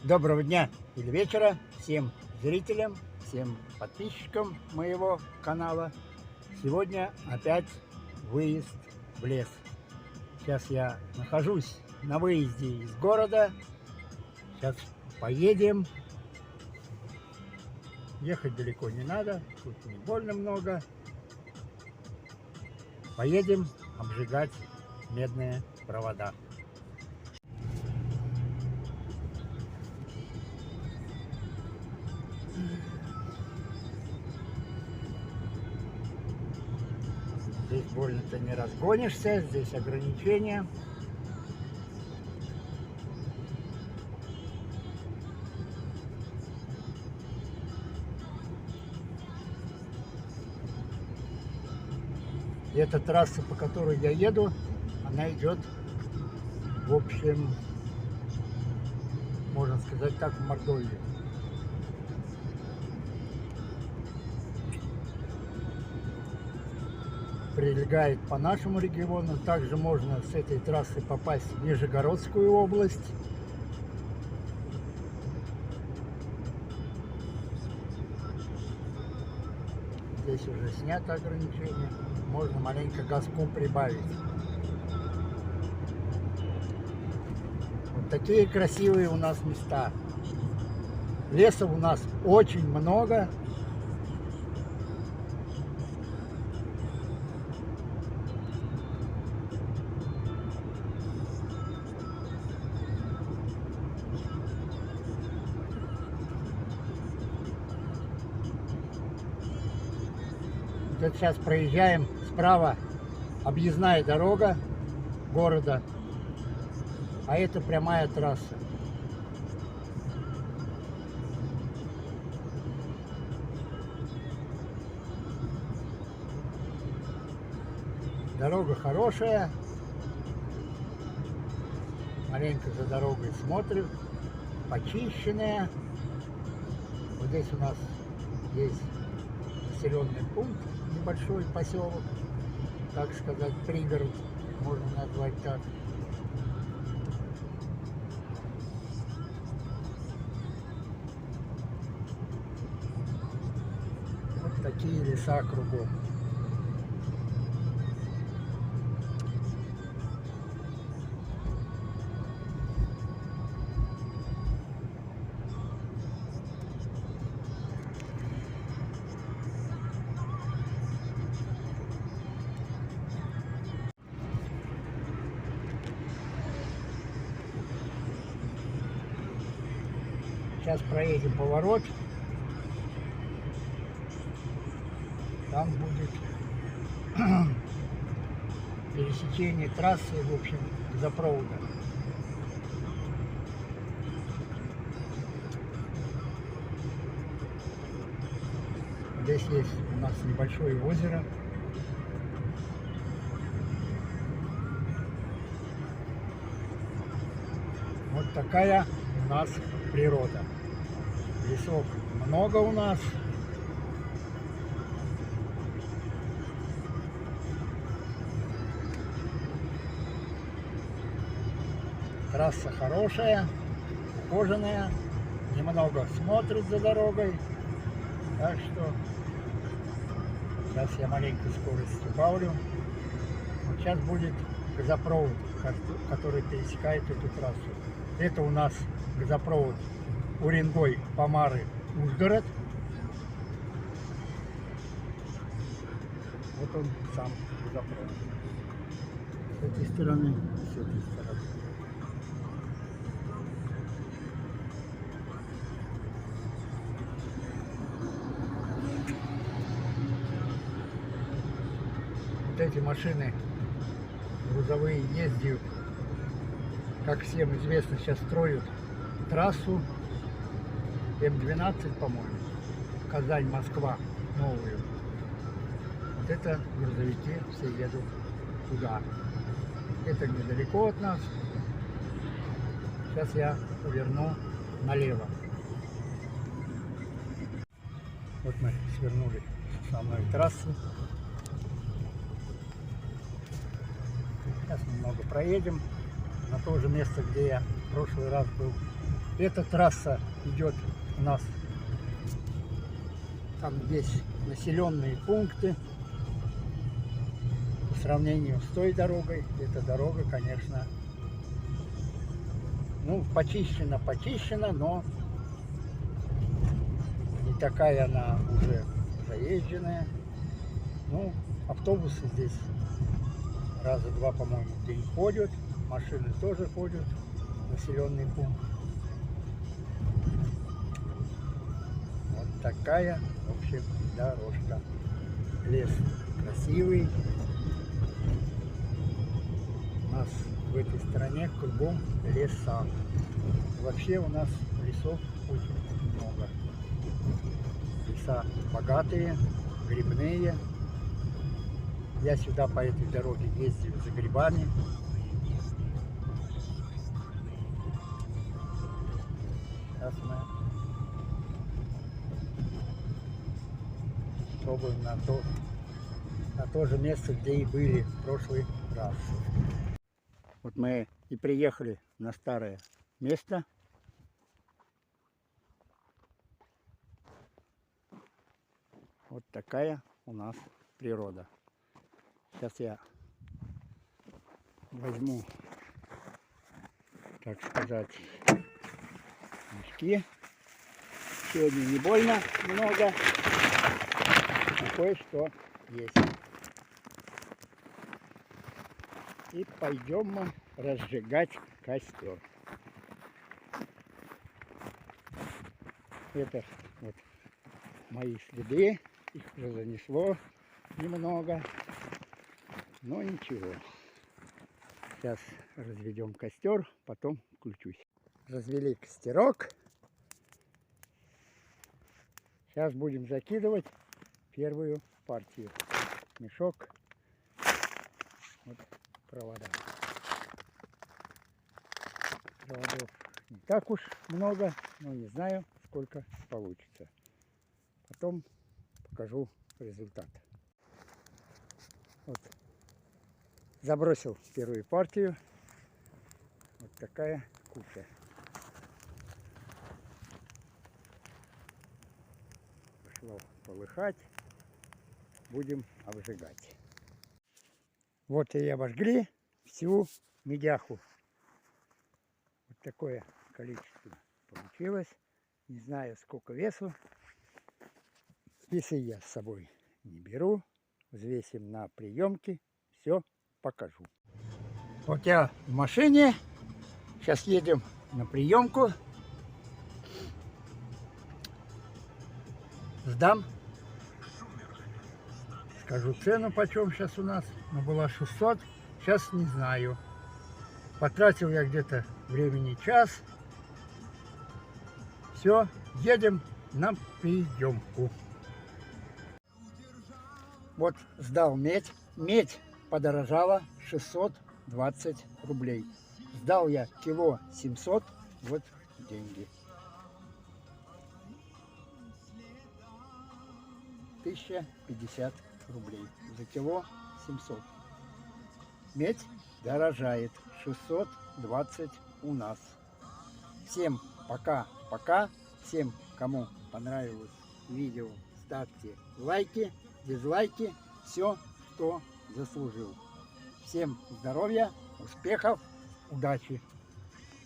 Доброго дня или вечера всем зрителям, всем подписчикам моего канала. Сегодня опять выезд в лес. Сейчас я нахожусь на выезде из города. Сейчас поедем. Ехать далеко не надо, тут не больно много. Поедем обжигать медные провода. Здесь больно-то не разгонишься, здесь ограничения. И эта трасса, по которой я еду, она идет, в общем, можно сказать так, в Мордовию. Прилегает по нашему региону. Также можно с этой трассы попасть в Нижегородскую область. Здесь уже снято ограничение. Можно маленько газку прибавить. Вот такие красивые у нас места. Леса у нас очень много. Вот сейчас проезжаем справа объездная дорога города, а это прямая трасса. Дорога хорошая, маленько за дорогой смотрим, почищенная. Вот здесь у нас есть населенный пункт, небольшой поселок, так сказать, пригород, можно назвать так. Вот такие леса кругом. Сейчас проедем поворот. Там будет пересечение трассы, в общем, газопровода. Здесь есть у нас небольшое озеро. Вот такая у нас природа. Лесов много у нас. Трасса хорошая, ухоженная, немного смотрит за дорогой. Так что сейчас я маленько скорость убавлю. Вот сейчас будет газопровод, который пересекает эту трассу. Это у нас газопровод Уренгой, Помары, Ужгород. Вот он сам газопровод. С этой стороны, с этой стороны. Вот эти машины грузовые ездят, как всем известно, сейчас строят трассу М12, по-моему, Казань-Москва, новую. Вот это грузовики все едут туда. Это недалеко от нас. Сейчас я поверну налево. Вот мы свернули с основной трассы. Сейчас немного проедем на то же место, где я в прошлый раз был. Эта трасса идет у нас, там есть населенные пункты. По сравнению с той дорогой, эта дорога, конечно, ну, почищена, но не такая она уже заезженная. Ну, автобусы здесь раза два, по-моему, в день ходят, машины тоже ходят, населенный пункт. Вот такая, в общем, дорожка. Лес красивый. У нас в этой стране кругом леса. Вообще у нас лесов очень много. Леса богатые, грибные. Я сюда по этой дороге ездил за грибами. Сейчас мы пробуем на то же место, где и были в прошлый раз. Вот мы и приехали на старое место. Вот такая у нас природа. Сейчас я возьму, так сказать, мешки. Сегодня не больно много, но кое-что есть. И пойдем мы разжигать костер. Это вот мои следы, их уже занесло немного, но ничего. Сейчас разведем костер, потом включусь. Развели костерок. Сейчас будем закидывать первую партию. Мешок. Вот провода. Проводов не так уж много, но не знаю, сколько получится. Потом покажу результат. Вот. Забросил первую партию. Вот такая куча. Пошло полыхать. Будем обжигать. Вот и обожгли всю медяху. Вот такое количество получилось. Не знаю, сколько весу. Весы я с собой не беру. Взвесим на приемке. Все покажу. Вот я в машине. Сейчас едем на приемку. Сдам. Скажу цену, почем сейчас у нас. Но была 600. Сейчас не знаю. Потратил я где-то времени час. Все, едем на приемку. Вот сдал медь. Медь подорожала 620 рублей. Сдал я кило 700. Вот деньги. 1050 рублей. За кило 700. Медь дорожает. 620 у нас. Всем пока-пока. Всем, кому понравилось видео, ставьте лайки, дизлайки. Все, кто заслужил. Всем здоровья, успехов, удачи!